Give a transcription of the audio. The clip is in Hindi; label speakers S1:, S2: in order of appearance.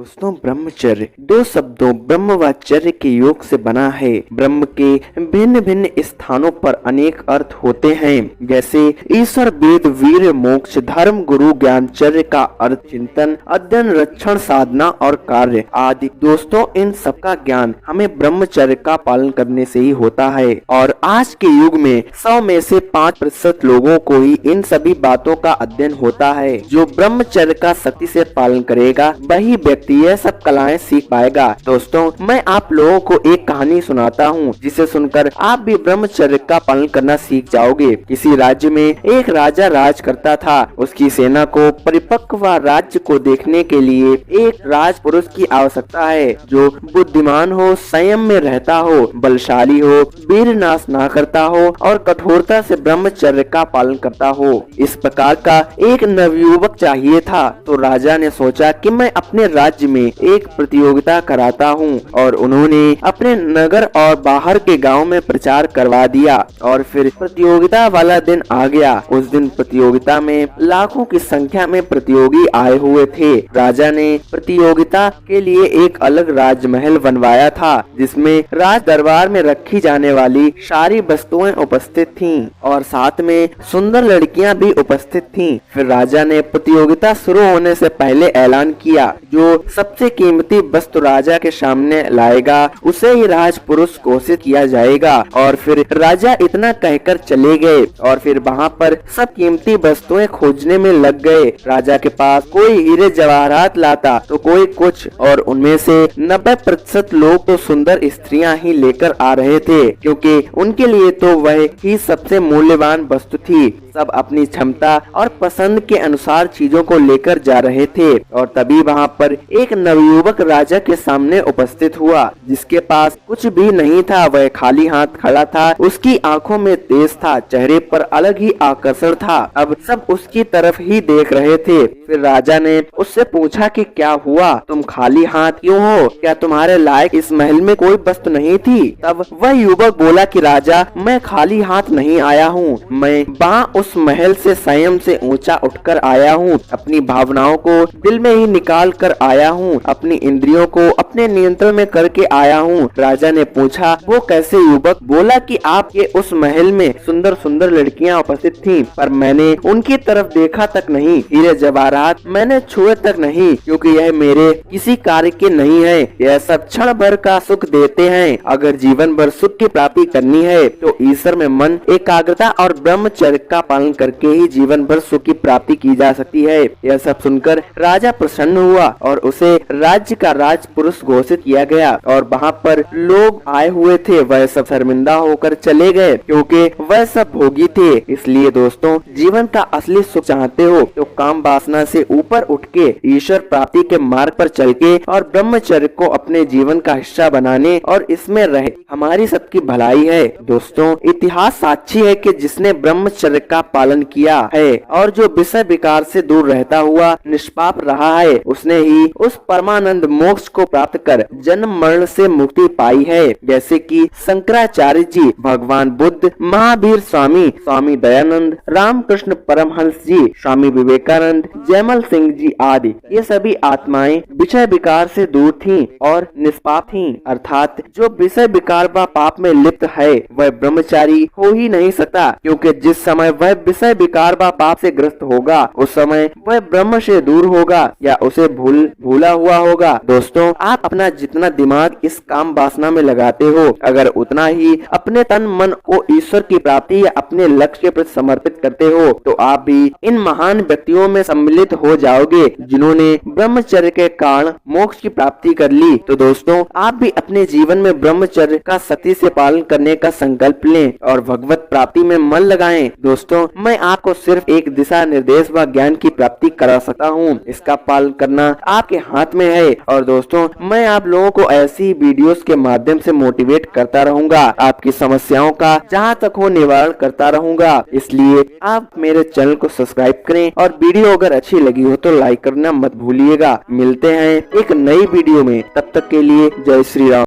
S1: दोस्तों, ब्रह्मचर्य दो शब्दों ब्रह्म व चर्य के योग से बना है। ब्रह्म के भिन्न भिन्न स्थानों पर अनेक अर्थ होते हैं, जैसे ईश्वर, वेद, वीर, मोक्ष, धर्म, गुरु, ज्ञान। चर्य का अर्थ चिंतन, अध्ययन, रक्षण, साधना और कार्य आदि। दोस्तों, इन सबका ज्ञान हमें ब्रह्मचर्य का पालन करने से ही होता है। और आज के युग में 100 में से 5% लोगों को ही इन सभी बातों का अध्ययन होता है। जो ब्रह्मचर्य का सख्ती से पालन करेगा वही व्यक्ति यह सब कलाएं सीख पाएगा। दोस्तों, मैं आप लोगों को एक कहानी सुनाता हूँ, जिसे सुनकर आप भी ब्रह्मचर्य का पालन करना सीख जाओगे। किसी राज्य में एक राजा राज करता था। उसकी सेना को परिपक्व राज्य को देखने के लिए एक राजपुरुष की आवश्यकता है, जो बुद्धिमान हो, संयम में रहता हो, बलशाली हो, वीर नाश ना करता हो और कठोरता से ब्रह्मचर्य का पालन करता हो। इस प्रकार का एक नवयुवक चाहिए था। तो राजा ने सोचा कि मैं अपने राज्य में एक प्रतियोगिता कराता हूँ, और उन्होंने अपने नगर और बाहर के गांव में प्रचार करवा दिया। और फिर प्रतियोगिता वाला दिन आ गया। उस दिन प्रतियोगिता में लाखों की संख्या में प्रतियोगी आए हुए थे। राजा ने प्रतियोगिता के लिए एक अलग राजमहल बनवाया था, जिसमें राज दरबार में रखी जाने वाली सारी वस्तुएं उपस्थित थीं और साथ में सुंदर लड़कियां भी उपस्थित थीं। फिर राजा ने प्रतियोगिता शुरू होने से पहले ऐलान किया, जो सबसे कीमती वस्तु राजा के सामने लाएगा उसे ही राजपुरुष घोषित किया जाएगा। और फिर राजा इतना कहकर चले गए और फिर वहाँ पर सब कीमती वस्तुएं खोजने में लग गए। राजा के पास कोई हीरे जवाहरात लाता तो कोई कुछ, और उनमें से 90% लोग तो सुंदर स्त्रियां ही लेकर आ रहे थे, क्योंकि उनके लिए तो वह ही सबसे मूल्यवान वस्तु थी। सब अपनी क्षमता और पसंद के अनुसार चीजों को लेकर जा रहे थे। और तभी वहाँ पर एक नवयुवक राजा के सामने उपस्थित हुआ, जिसके पास कुछ भी नहीं था। वह खाली हाथ खड़ा था। उसकी आंखों में तेज था, चेहरे पर अलग ही आकर्षण था। अब सब उसकी तरफ ही देख रहे थे। फिर राजा ने उससे पूछा कि क्या हुआ, तुम खाली हाथ क्यों हो? क्या तुम्हारे लायक इस महल में कोई वस्तु नहीं थी? तब वह युवक बोला कि राजा, मैं खाली हाथ नहीं आया हूँ। मैं वहाँ उस महल से संयम से ऊंचा उठकर आया हूँ। अपनी भावनाओं को दिल में ही निकाल कर आया हूँ। अपनी इंद्रियों को अपने नियंत्रण में करके आया हूँ। राजा ने पूछा, वो कैसे? युवक बोला कि आपके उस महल में सुंदर सुंदर लड़कियाँ उपस्थित थीं, पर मैंने उनकी तरफ देखा तक नहीं। हीरे जवाहरात मैंने छुए तक नहीं, क्योंकि यह मेरे किसी कार्य के नहीं है। यह सब क्षण भर का सुख देते हैं। अगर जीवन भर सुख की प्राप्ति करनी है तो ईश्वर में मन, एकाग्रता और ब्रह्मचर्य का पालन करके ही जीवन भर सुख की प्राप्ति की जा सकती है। यह सब सुनकर राजा प्रसन्न हुआ और उसे राज्य का राजपुरुष घोषित किया गया। और वहाँ पर लोग आए हुए थे, वह सब शर्मिंदा होकर चले गए, क्योंकि वह सब भोगी थे। इसलिए दोस्तों, जीवन का असली सुख चाहते हो तो काम वासना से ऊपर उठ के ईश्वर प्राप्ति के मार्ग पर चल के और ब्रह्मचर्य को अपने जीवन का हिस्सा बनाने और इसमें रहे, हमारी सबकी भलाई है। दोस्तों, इतिहास साक्षी है कि जिसने ब्रह्मचर्य का पालन किया है और जो विषय विकार से दूर रहता हुआ निष्पाप रहा है, उसने ही उस परमानंद मोक्ष को प्राप्त कर जन्म मरण से मुक्ति पाई है। जैसे कि शंकराचार्य जी, भगवान बुद्ध, महावीर स्वामी, स्वामी दयानंद, रामकृष्ण परमहंस जी, स्वामी विवेकानंद, जयमल सिंह जी आदि। ये सभी आत्माएं विषय विकार से दूर थीं और निष्पाप थीं। अर्थात जो विषय विकार व पाप में लिप्त है वह ब्रह्मचारी हो ही नहीं सकता, क्योंकि जिस समय वह विषय विकार व पाप से ग्रस्त होगा उस समय वह ब्रह्म से दूर होगा या उसे भूला हुआ होगा। दोस्तों, आप अपना जितना दिमाग इस काम वासना में लगाते हो, अगर उतना ही अपने तन मन को ईश्वर की प्राप्ति या अपने लक्ष्य पर समर्पित करते हो, तो आप भी इन महान व्यक्तियों में सम्मिलित हो जाओगे, जिन्होंने ब्रह्मचर्य के कारण मोक्ष की प्राप्ति कर ली। तो दोस्तों, आप भी अपने जीवन में ब्रह्मचर्य का सख्ती से पालन करने का संकल्प लें और भगवत प्राप्ति में मन लगाएं। दोस्तों, मैं आपको सिर्फ एक दिशा निर्देश व ज्ञान की प्राप्ति करा सकता हूँ। इसका पालन करना आपके हाथ में है। और दोस्तों, मैं आप लोगों को ऐसी वीडियोस के माध्यम से मोटिवेट करता रहूंगा, आपकी समस्याओं का जहाँ तक हो निवारण करता रहूंगा। इसलिए आप मेरे चैनल को सब्सक्राइब करें और वीडियो अगर अच्छी लगी हो तो लाइक करना मत भूलिएगा। मिलते हैं एक नई वीडियो में, तब तक के लिए जय श्री राम।